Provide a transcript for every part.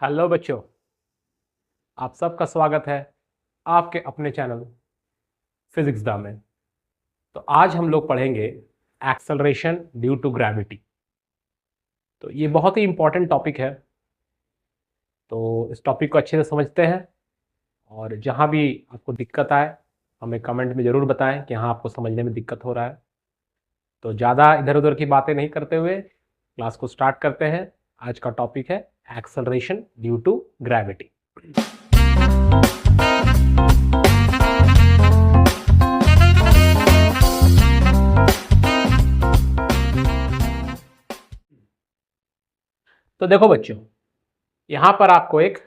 Hello बच्चों, आप सबका स्वागत है आपके अपने चैनल फिजिक्स दा में। तो आज हम लोग पढ़ेंगे एक्सेलरेशन ड्यू टू ग्रेविटी। तो ये बहुत ही इंपॉर्टेंट टॉपिक है। तो इस टॉपिक को अच्छे से समझते हैं और जहाँ भी आपको दिक्कत आए हमें कमेंट में ज़रूर बताएं कि हाँ आपको समझने में दिक्कत हो रहा है। तो ज़्यादा इधर उधर की बातें नहीं करते हुए क्लास को स्टार्ट करते हैं। आज का टॉपिक है एक्सेलरेशन ड्यू टू ग्रेविटी। तो देखो बच्चों, यहाँ पर आपको एक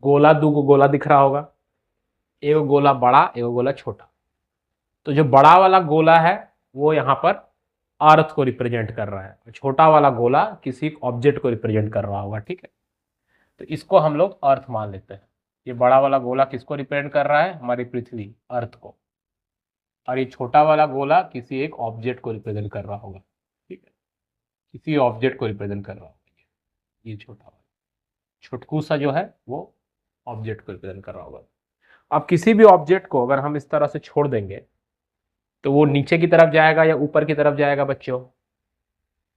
गोला दो गोला दिख रहा होगा। एक गोला बड़ा, एक गोला छोटा। तो जो बड़ा वाला गोला है वो यहाँ पर अर्थ को रिप्रेजेंट कर रहा है और छोटा वाला गोला किसी ऑब्जेक्ट को रिप्रेजेंट कर रहा होगा। ठीक है, तो इसको हम लोग अर्थ मान लेते हैं। ये बड़ा वाला गोला किसको रिप्रेजेंट कर रहा है? हमारी पृथ्वी, अर्थ को। और ये छोटा वाला गोला किसी एक ऑब्जेक्ट को रिप्रेजेंट कर रहा होगा। ठीक है, किसी ऑब्जेक्ट को रिप्रेजेंट कर रहा होगा। ये छोटा वाला, छुटकू सा जो है वो ऑब्जेक्ट को रिप्रेजेंट कर रहा होगा। अब किसी भी ऑब्जेक्ट को अगर हम इस तरह से छोड़ देंगे तो वो नीचे की तरफ जाएगा या ऊपर की तरफ जाएगा बच्चों?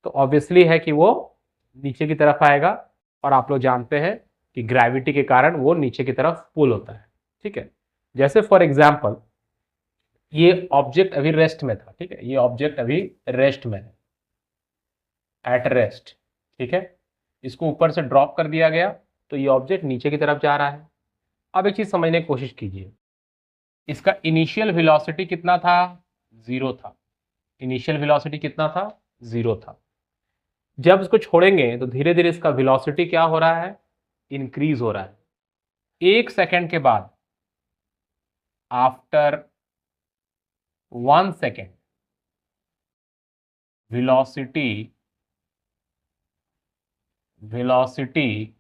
तो ऑब्वियसली है कि वो नीचे की तरफ आएगा। और आप लोग जानते हैं कि ग्रेविटी के कारण वो नीचे की तरफ पुल होता है। ठीक है, जैसे फॉर एग्जाम्पल ये ऑब्जेक्ट अभी रेस्ट में था। ठीक है, ये ऑब्जेक्ट अभी रेस्ट में है, एट रेस्ट। ठीक है, इसको ऊपर से ड्रॉप कर दिया गया तो ये ऑब्जेक्ट नीचे की तरफ जा रहा है। अब एक चीज समझने की कोशिश कीजिए, इसका इनिशियल वेलोसिटी कितना था? 0 था। इनिशियल वेलोसिटी कितना था? 0 था। जब इसको छोड़ेंगे तो धीरे धीरे इसका वेलोसिटी क्या हो रहा है? इंक्रीज हो रहा है। 1 सेकेंड के बाद, after 1 second, velocity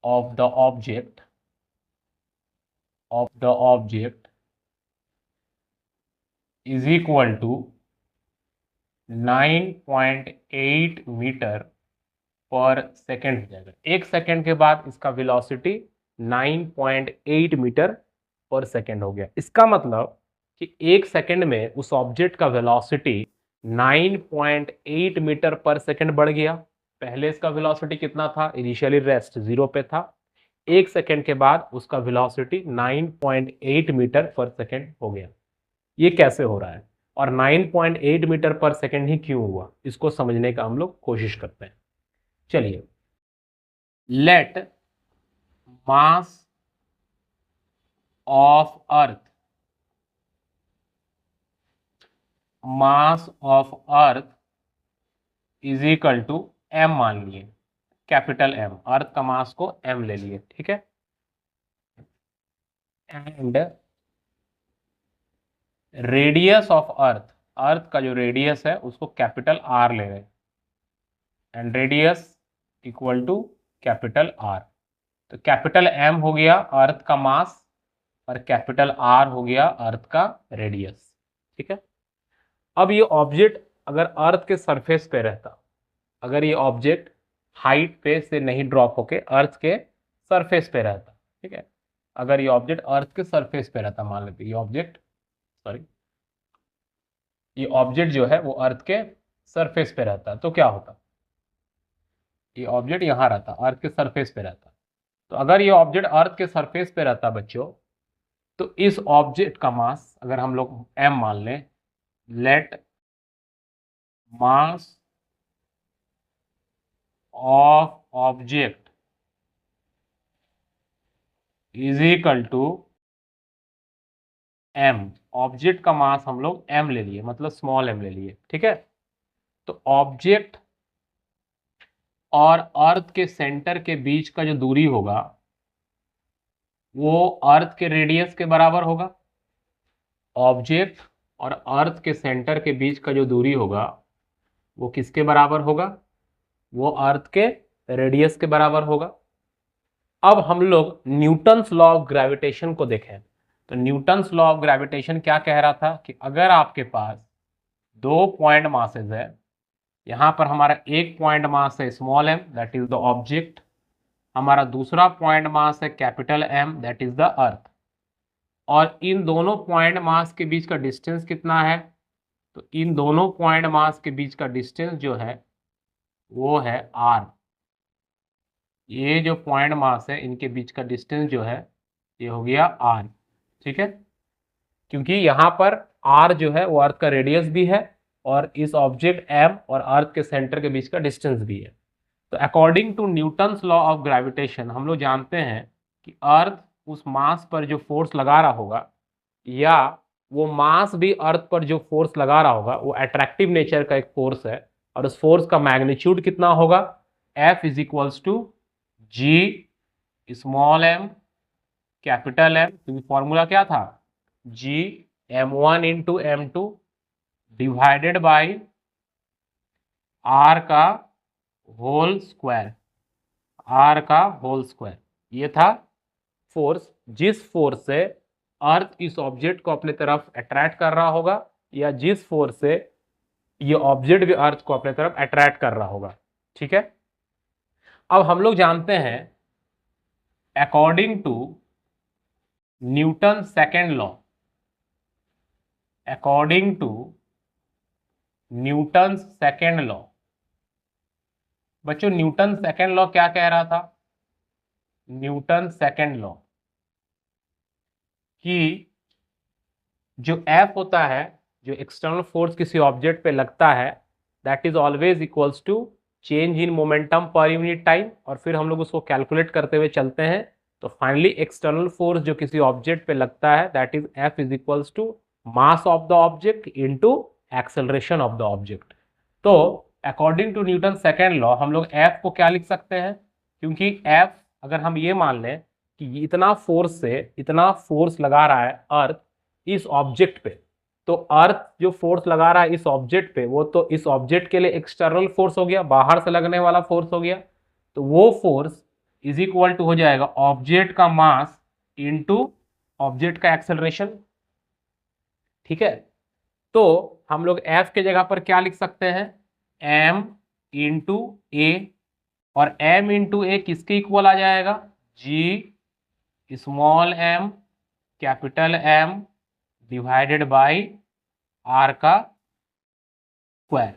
of the object is equal to 9.8 metre per second हो जाएगा। 1 सेकेंड के बाद इसका वेलोसिटी 9.8 मीटर पर सेकेंड हो गया। इसका मतलब कि 1 सेकेंड में उस ऑब्जेक्ट का वेलोसिटी 9.8 मीटर पर सेकेंड बढ़ गया। पहले इसका वेलोसिटी कितना था? इनिशियली रेस्ट 0 पे था। 1 सेकेंड के बाद उसका वेलोसिटी 9.8 मीटर पर सेकेंड हो गया। ये कैसे हो रहा है और 9.8 मीटर पर सेकेंड ही क्यों हुआ, इसको समझने का हम लोग कोशिश करते हैं। चलिए, let mass of earth is equal to M मान लिए, कैपिटल एम। अर्थ का मास को एम ले लिए। ठीक है, एंड रेडियस ऑफ अर्थ का जो रेडियस है उसको कैपिटल आर ले रहे, and radius equal to capital R. तो कैपिटल एम हो गया अर्थ का मास और कैपिटल आर हो गया अर्थ का रेडियस। ठीक है, अब ये ऑब्जेक्ट अगर अर्थ के सरफेस पे रहता, अगर ये ऑब्जेक्ट हाइट पे से नहीं ड्रॉप होके अर्थ के सरफेस पे रहता, ठीक है, अगर ये ऑब्जेक्ट अर्थ के सरफेस पे रहता, मान लेते ये ऑब्जेक्ट जो है वो अर्थ के सरफेस पे रहता तो क्या होता? ये ऑब्जेक्ट यहाँ रहता, अर्थ के सरफेस पे रहता। तो अगर ये ऑब्जेक्ट अर्थ के सरफेस पे रहता बच्चों, तो इस ऑब्जेक्ट का मास अगर हम लोग एम मान लें, let mass of object is equal to M. Object का मास हम लोग एम ले लिए, मतलब स्मॉल एम ले लिए। ठीक है, तो ऑब्जेक्ट और अर्थ के सेंटर के बीच का जो दूरी होगा वो अर्थ के रेडियस के बराबर होगा। ऑब्जेक्ट और अर्थ के सेंटर के बीच का जो दूरी होगा वो किसके बराबर होगा? वो अर्थ के रेडियस के बराबर होगा। अब हम लोग न्यूटन्स लॉ ऑफ ग्रेविटेशन को देखें तो न्यूटन्स लॉ ऑफ ग्रेविटेशन क्या कह रहा था कि अगर आपके पास 2 पॉइंट मासेस है, यहां पर हमारा एक पॉइंट मास है small M, that is the object, हमारा दूसरा पॉइंट मास है capital M, that is the earth. और इन दोनों पॉइंट मास के बीच का डिस्टेंस कितना है? तो इन दोनों पॉइंट मास के बीच का डिस्टेंस जो है वो है आर। ये जो पॉइंट मास है इनके बीच का डिस्टेंस जो है ये हो गया आर। ठीक है, क्योंकि यहाँ पर आर जो है वो अर्थ का रेडियस भी है और इस ऑब्जेक्ट एम और अर्थ के सेंटर के बीच का डिस्टेंस भी है। तो according to Newton's law of gravitation हम लोग जानते हैं कि अर्थ उस मास पर जो फोर्स लगा रहा होगा, या वो मास भी अर्थ पर जो फोर्स लगा रहा होगा, वो अट्रैक्टिव नेचर का एक फोर्स है। और उस फोर्स का मैग्नीट्यूड कितना होगा? F is equals to G small M capital M, क्योंकि फॉर्मूला क्या था? G m1 into m2 divided by R का होल स्क्वायर, आर का होल स्क्वायर। ये था फोर्स, जिस फोर्स से अर्थ इस ऑब्जेक्ट को अपने तरफ अट्रैक्ट कर रहा होगा, या जिस फोर्स से ये ऑब्जेक्ट भी अर्थ को अपने तरफ अट्रैक्ट कर रहा होगा। ठीक है, अब हम लोग जानते हैं according to Newton second law, according to Newton second law. बच्चों न्यूटन सेकेंड लॉ क्या कह रहा था? न्यूटन सेकेंड लॉ कि जो F होता है, जो एक्सटर्नल फोर्स किसी ऑब्जेक्ट पे लगता है, that is always equals to change in momentum per unit time. और फिर हम लोग उसको कैलकुलेट करते हुए चलते हैं, तो फाइनली एक्सटर्नल फोर्स जो किसी ऑब्जेक्ट पे लगता है, that is F is equals to mass of the object into acceleration of the object. तो according to Newton second law हम लोग F को क्या लिख सकते हैं? क्योंकि F अगर हम ये मान लें कि इतना फोर्स से इतना फोर्स लगा रहा है अर्थ इस ऑब्जेक्ट पे, तो अर्थ जो फोर्स लगा रहा है इस ऑब्जेक्ट पे, वो तो इस ऑब्जेक्ट के लिए एक्सटर्नल फोर्स हो गया, बाहर से लगने वाला फोर्स हो गया। तो वो फोर्स इज इक्वल टू हो जाएगा ऑब्जेक्ट का मास इनटू ऑब्जेक्ट का एक्सेलरेशन। ठीक है, तो हम लोग F के जगह पर क्या लिख सकते हैं? M इंटू ए, और M इंटू ए किसके इक्वल आ जाएगा? G small m capital M divided by R का स्क्वायर।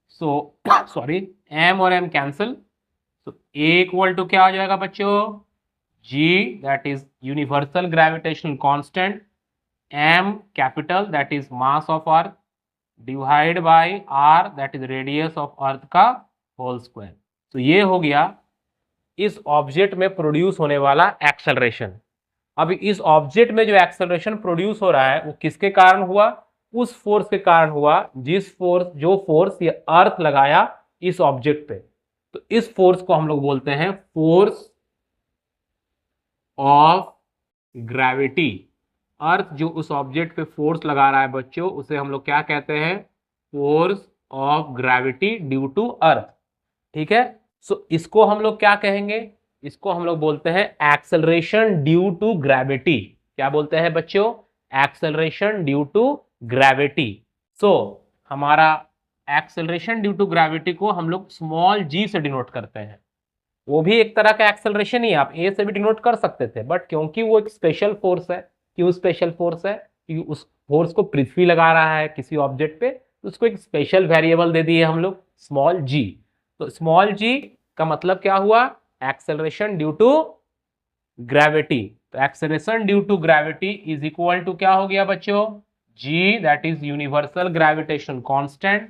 सो सॉरी, M और M कैंसिल, तो A इक्वल टू क्या हो जाएगा बच्चों? G that is universal gravitational constant, M capital that is mass of earth divide by R that is radius of earth का whole square. तो ये हो गया इस ऑब्जेक्ट में प्रोड्यूस होने वाला एक्सेलरेशन। अब इस ऑब्जेक्ट में जो एक्सेलरेशन प्रोड्यूस हो रहा है वो किसके कारण हुआ? उस फोर्स के कारण हुआ जो फोर्स ये अर्थ लगाया इस ऑब्जेक्ट पे। तो इस फोर्स को हम लोग बोलते हैं फोर्स ऑफ ग्रेविटी। अर्थ जो उस ऑब्जेक्ट पे फोर्स लगा रहा है बच्चों, उसे हम लोग क्या कहते हैं? Force of gravity due to earth. ठीक है, सो इसको हम लोग क्या कहेंगे? इसको हम लोग बोलते हैं एक्सेलरेशन ड्यू टू ग्रेविटी। क्या बोलते हैं बच्चों? Acceleration due to gravity. So हमारा एक्सेलरेशन ड्यू टू ग्रेविटी को हम लोग स्मॉल g से डिनोट करते हैं। वो भी एक तरह का एक्सेलरेशन ही है, आप ए से भी डिनोट कर सकते थे, बट क्योंकि वो एक स्पेशल फोर्स है। क्यों स्पेशल फोर्स है? क्योंकि उस फोर्स को पृथ्वी लगा रहा है किसी ऑब्जेक्ट पे, तो उसको एक स्पेशल वेरिएबल दे दिए हम लोग स्मॉल g। तो स्मॉल g का मतलब क्या हुआ? Acceleration due to gravity. तो acceleration due to gravity is equal to क्या हो गया बच्चों? g that is universal gravitation constant,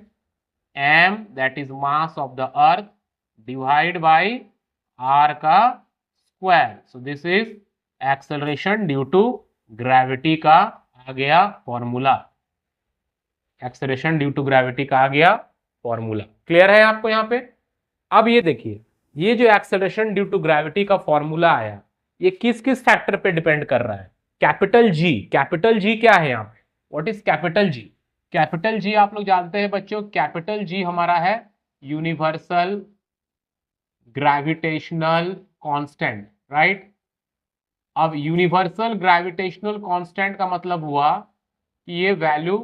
m that is mass of the earth divide by r का square. So this is acceleration due to gravity का आ गया formula. Acceleration due to gravity का आ गया फॉर्मूला। क्लियर है आपको यहाँ पे? अब ये देखिए, ये जो एक्सेलरेशन ड्यू टू ग्रेविटी का फॉर्मूला आया, ये किस किस फैक्टर पे डिपेंड कर रहा है? Capital G. कैपिटल जी क्या है यहाँ पे? What is capital G? Capital G आप लोग जानते हैं बच्चों, कैपिटल जी हमारा है यूनिवर्सल ग्रेविटेशनल कांस्टेंट, राइट? अब यूनिवर्सल ग्रेविटेशनल कांस्टेंट का मतलब हुआ कि ये वैल्यू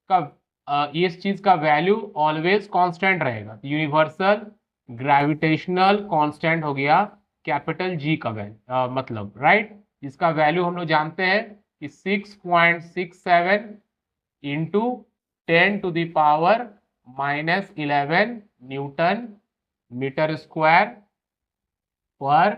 का इस चीज का वैल्यू ऑलवेज कांस्टेंट रहेगा। यूनिवर्सल ग्रेविटेशनल कांस्टेंट हो गया कैपिटल जी का वैल्यू मतलब राइट, जिसका वैल्यू हम लोग जानते हैं कि 6.67 इंटू 10⁻⁻11 न्यूटन मीटर स्क्वायर पर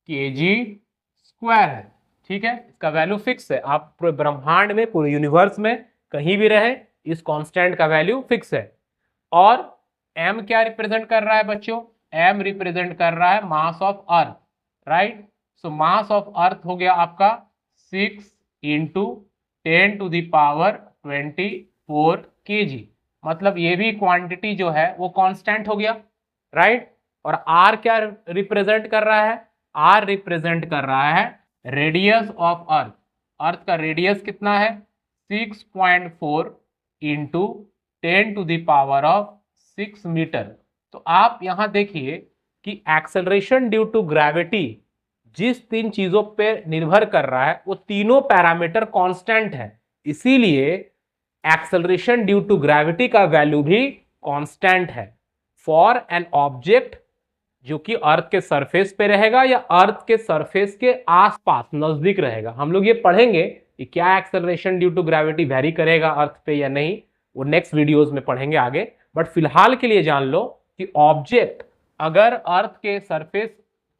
केजी स्क्वायर है। ठीक है, इसका वैल्यू फिक्स है। आप पूरे ब्रह्मांड में, पूरे यूनिवर्स में कहीं भी रहे, इस कांस्टेंट का वैल्यू फिक्स है। और m क्या रिप्रेजेंट कर रहा है बच्चों? m रिप्रेजेंट कर रहा है मास of earth, right. So mass of अर्थ हो गया आपका 6 इंटू 10⁻24 kg। मतलब ये भी क्वांटिटी जो है वो कांस्टेंट हो गया, राइट। और r क्या रिप्रेजेंट कर रहा है? r रिप्रेजेंट कर रहा है रेडियस ऑफ अर्थ। अर्थ का रेडियस कितना है? 6.4 इंटू 10⁻6 मीटर। तो आप यहां देखिए कि एक्सेलरेशन ड्यू टू ग्रेविटी जिस 3 चीजों पे निर्भर कर रहा है वो तीनों पैरामीटर कांस्टेंट है, इसीलिए एक्सेलरेशन ड्यू टू ग्रेविटी का वैल्यू भी कांस्टेंट है फॉर एन ऑब्जेक्ट जो कि अर्थ के सरफेस पे रहेगा या अर्थ के सरफेस के आसपास नजदीक रहेगा। हम लोग ये पढ़ेंगे कि क्या acceleration due to gravity vary करेगा अर्थ पे या नहीं, वो नेक्स्ट वीडियोस में पढ़ेंगे आगे। बट फिलहाल के लिए जान लो कि ऑब्जेक्ट अगर अर्थ के सरफेस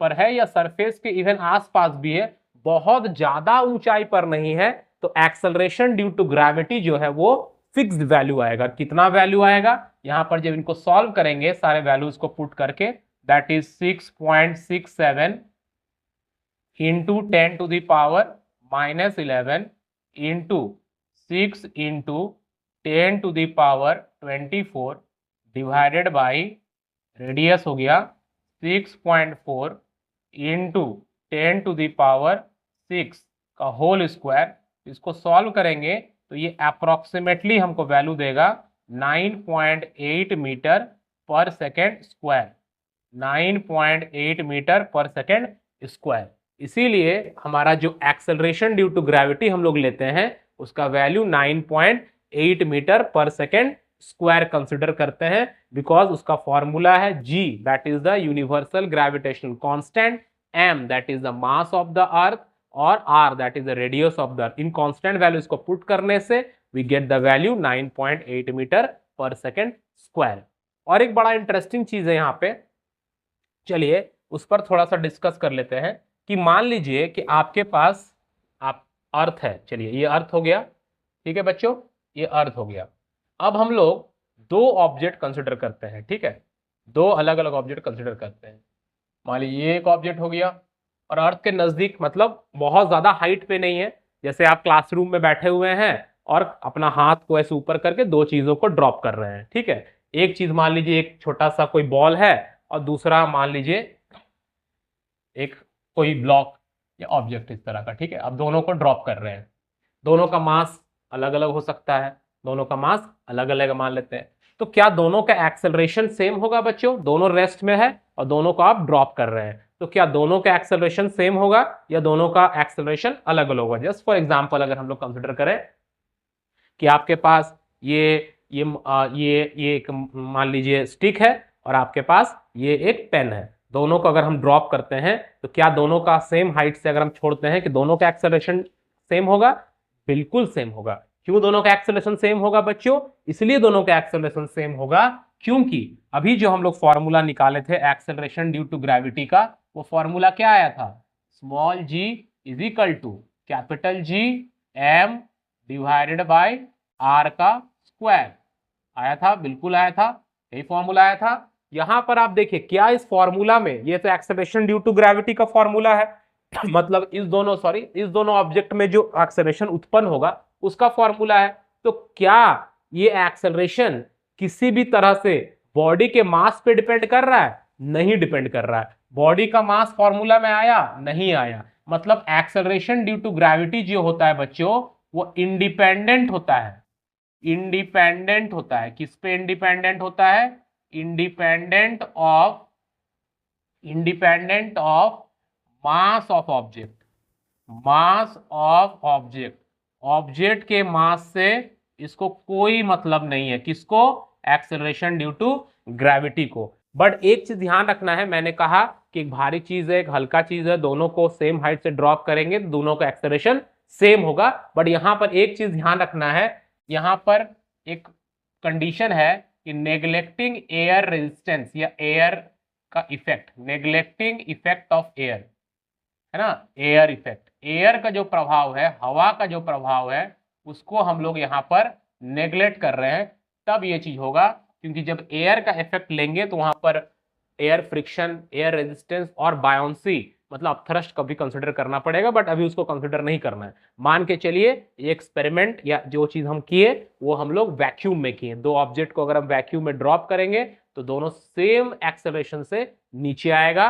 पर है या सरफेस के इवन आसपास भी है, बहुत ज्यादा ऊंचाई पर नहीं है, तो एक्सेलरेशन ड्यू टू ग्रेविटी जो है वो फिक्स्ड वैल्यू आएगा। कितना वैल्यू आएगा? यहां पर जब इनको सॉल्व करेंगे सारे वैल्यूज को पुट करके, that is 6.67 into 10⁻11 into 6 into 10⁻24 divided by radius हो गया 6.4 into 10⁻6 का होल स्क्वायर। इसको सॉल्व करेंगे तो ये अप्रोक्सीमेटली हमको वैल्यू देगा 9.8 metre per second square, 9.8 metre per second square. इसीलिए हमारा जो एक्सेलरेशन ड्यू टू ग्रेविटी हम लोग लेते हैं उसका value 9.8 metre per second square consider करते हैं, बिकॉज उसका फॉर्मूला है g, that is the universal gravitational constant, m that is the mass of the earth, और r that is the radius of the earth. इन constant values को put करने से we get the value 9.8 metre per second square. और एक बड़ा interesting चीज है यहाँ पे, चलिए उस पर थोड़ा सा डिस्कस कर लेते हैं कि मान लीजिए कि आपके पास आप अर्थ है। चलिए ये अर्थ हो गया, ठीक है बच्चों, ये अर्थ हो गया। अब हम लोग दो ऑब्जेक्ट कंसिडर करते हैं, ठीक है, दो अलग अलग ऑब्जेक्ट कंसिडर करते हैं। मान लीजिए ये एक ऑब्जेक्ट हो गया और अर्थ के नजदीक, मतलब बहुत ज्यादा हाइट पे नहीं है, जैसे आप क्लासरूम में बैठे हुए हैं और अपना हाथ को ऐसे ऊपर करके दो चीजों को ड्रॉप कर रहे हैं, ठीक है। एक चीज मान लीजिए एक छोटा सा कोई बॉल है और दूसरा मान लीजिए एक कोई ब्लॉक या ऑब्जेक्ट इस तरह का, ठीक है। अब दोनों को ड्रॉप कर रहे हैं, दोनों का मास अलग अलग हो सकता है, दोनों का मास अलग अलग मान लेते हैं। तो क्या दोनों का एक्सेलरेशन सेम होगा बच्चों? दोनों रेस्ट में है और दोनों को आप ड्रॉप कर रहे हैं, तो क्या दोनों का एक्सेलरेशन सेम होगा या दोनों का एक्सेलरेशन अलग अलग होगा? जस्ट फॉर एग्जांपल अगर हम लोग कंसिडर करें कि आपके पास ये एक मान लीजिए स्टिक है और आपके पास ये एक पेन है, दोनों को अगर हम ड्रॉप करते हैं तो क्या दोनों का सेम हाइट से अगर हम छोड़ते हैं कि दोनों का एक्सेलरेशन सेम होगा? बिल्कुल सेम होगा। क्यों दोनों का एक्सेलरेशन सेम होगा बच्चों? इसलिए दोनों का एक्सेलरेशन सेम होगा क्योंकि अभी जो हम लोग फॉर्मूला निकाले थे एक्सेलरेशन ड्यू टू ग्रेविटी का, वो फॉर्मूला क्या आया था? Small g is equal to capital G m divided by r का स्क्वायर आया था, बिल्कुल आया था, यही फॉर्मूला आया था। यहां पर आप देखिए क्या इस फॉर्मूला में, ये तो एक्सेलरेशन ड्यू टू ग्रेविटी का फॉर्मूला है, मतलब इस दोनों ऑब्जेक्ट में जो एक्सेलरेशन उत्पन्न होगा उसका फॉर्मूला है। तो क्या ये एक्सेलरेशन किसी भी तरह से बॉडी के मास पे डिपेंड कर रहा है? नहीं डिपेंड कर रहा है। बॉडी का मास फॉर्मूला में आया? नहीं आया। मतलब एक्सेलरेशन ड्यू टू ग्रेविटी जो होता है बच्चों वो इंडिपेंडेंट होता है, इंडिपेंडेंट होता है। किस पे इंडिपेंडेंट होता है? Independent of mass of object, mass of object. Object के मास से इसको कोई मतलब नहीं है, किसको? एक्सेलरेशन ड्यू टू ग्रेविटी को। बट एक चीज ध्यान रखना है, मैंने कहा कि एक भारी चीज है एक हल्का चीज है, दोनों को सेम हाइट से ड्रॉप करेंगे तो दोनों का एक्सेलरेशन सेम होगा। बट यहां पर एक चीज ध्यान रखना है, यहां पर एक कंडीशन है कि नेग्लेक्टिंग एयर रेजिस्टेंस या एयर का effect, neglecting effect of air, है ना, एयर इफेक्ट, एयर का जो प्रभाव है, हवा का जो प्रभाव है, उसको हम लोग यहाँ पर नेग्लेक्ट कर रहे हैं, तब ये चीज होगा। क्योंकि जब एयर का इफेक्ट लेंगे तो वहां पर एयर फ्रिक्शन, एयर रेजिस्टेंस और बायोंसी मतलब थ्रस्ट का भी कंसिडर करना पड़ेगा, बट अभी उसको कंसिडर नहीं करना है। मान के चलिए ये एक्सपेरिमेंट या जो चीज हम किए वो हम लोग वैक्यूम में किए, दो ऑब्जेक्ट को अगर हम वैक्यूम में ड्रॉप करेंगे तो दोनों सेम एक्सेलरेशन से नीचे आएगा,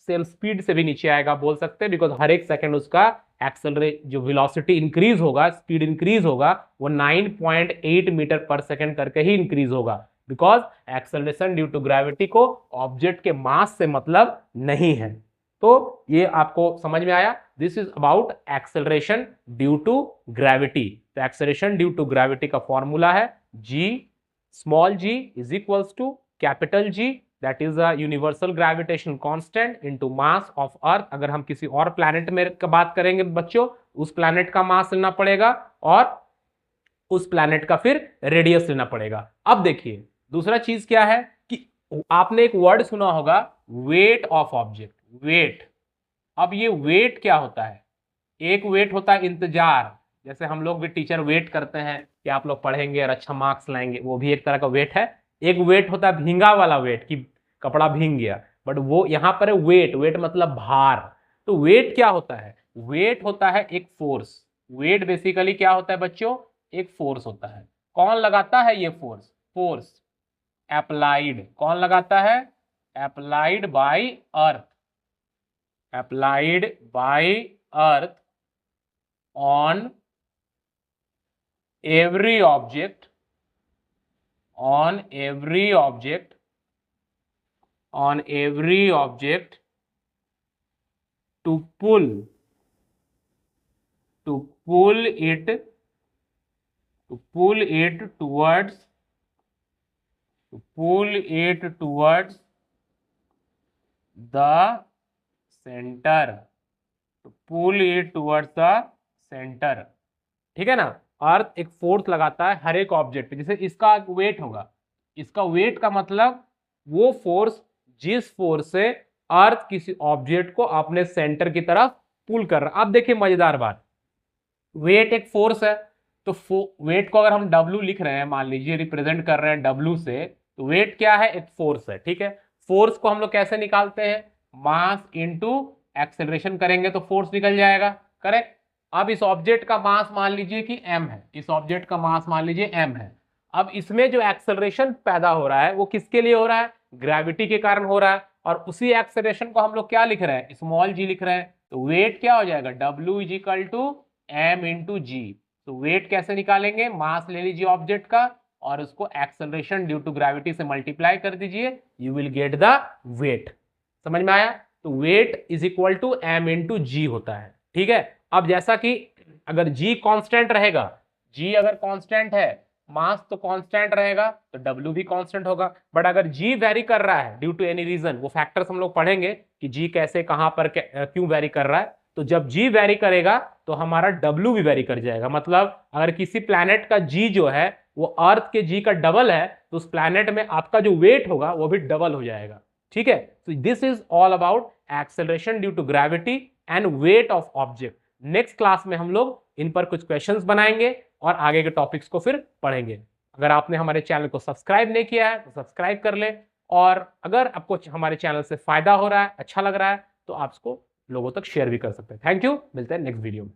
सेम स्पीड से भी नीचे आएगा बोल सकते हैं, बिकॉज हर एक सेकंड उसका एक्सेलरेट जो वेलोसिटी इंक्रीज होगा, स्पीड इंक्रीज होगा, वो 9.8 मीटर पर सेकंड करके ही इंक्रीज होगा, because acceleration due to gravity को ऑब्जेक्ट के मास से मतलब नहीं है। तो ये आपको समझ में आया, this is about acceleration due to gravity. तो एक्सेलरेशन ड्यू टू ग्रेविटी का फॉर्मूला है जी, small g is equals to capital G, that is a universal gravitational constant into mass of earth. अगर हम किसी और प्लैनेट में बात करेंगे बच्चों, उस प्लैनेट का मास लेना पड़ेगा और उस प्लैनेट का फिर रेडियस लेना पड़ेगा। अब देखिए दूसरा चीज क्या है कि आपने एक वर्ड सुना होगा वेट ऑफ ऑब्जेक्ट, वेट। अब ये वेट क्या होता है, एक वेट होता है इंतजार, जैसे हम लोग भी टीचर वेट करते हैं कि आप लोग पढ़ेंगे और अच्छा मार्क्स लाएंगे, वो भी एक तरह का वेट है। एक वेट होता है भींगा वाला वेट कि कपड़ा भींग गया, बट वो यहां पर है वेट, वेट मतलब भार। तो वेट क्या होता है, वेट होता है एक फोर्स, वेट बेसिकली क्या होता है बच्चों, एक फोर्स होता है। कौन लगाता है ये फोर्स, फोर्स अप्लाइड, कौन लगाता है, applied by earth, applied by earth on every object, on every object, on every object to pull it, to pull it towards, to pull it towards the center, to pull it towards the centre. ठीक है ना, अर्थ एक force लगाता है हर एक object पे, जैसे इसका वेट होगा, इसका वेट का मतलब वो फोर्स जिस फोर्स से अर्थ किसी ऑब्जेक्ट को अपने सेंटर की तरफ पुल कर रहा है। अब देखिए मजेदार बात, वेट एक फोर्स है, तो वेट को अगर हम W लिख रहे हैं, मान लीजिए रिप्रेजेंट कर रहे हैं W से, तो वेट क्या है, एक फोर्स है। ठीक है, फोर्स को हम लोग कैसे निकालते हैं, मास इंटू एक्सेलरेशन करेंगे तो फोर्स निकल जाएगा, करेक्ट। अब इस ऑब्जेक्ट का मास मान लीजिए कि m है, इस ऑब्जेक्ट का मास मान लीजिए m है। अब इसमें जो एक्सेलरेशन पैदा हो रहा है वो किसके लिए हो रहा है, ग्रेविटी के कारण हो रहा है, और उसी एक्सेलरेशन को हम लोग क्या लिख रहे हैं, स्मॉल g लिख रहे हैं। तो वेट क्या हो जाएगा, W is equal to m into g. तो वेट कैसे निकालेंगे, मास ले लीजिए ऑब्जेक्ट का और उसको एक्सेलरेशन ड्यू टू ग्रेविटी से मल्टीप्लाई कर दीजिए, you will get the weight. समझ में आया, तो weight is equal to m into g होता है। ठीक है, अब जैसा कि अगर g कांस्टेंट रहेगा, g अगर कांस्टेंट है, मास तो कांस्टेंट रहेगा तो w भी कांस्टेंट होगा। बट अगर g वेरी कर रहा है ड्यू टू एनी रीजन, वो फैक्टर्स हम लोग पढ़ेंगे कि g कैसे कहां पर क्यों वेरी कर रहा है, तो जब g वेरी करेगा तो हमारा w भी वेरी कर जाएगा। मतलब अगर किसी प्लैनेट का g जो है वो अर्थ के g का डबल है, तो उस प्लैनेट में आपका जो वेट होगा वो भी डबल हो जाएगा। ठीक है, तो this is all about acceleration due to gravity and weight of object. Next class में हम लोग इन पर कुछ क्वेश्चंस बनाएंगे और आगे के टॉपिक्स को फिर पढ़ेंगे। अगर आपने हमारे चैनल को सब्सक्राइब नहीं किया है तो सब्सक्राइब कर ले, और अगर आपको हमारे चैनल से फायदा हो रहा है, अच्छा लग रहा है, तो आप इसको लोगों तक शेयर भी कर सकते हैं। थैंक यू, मिलते हैं नेक्स्ट वीडियो में।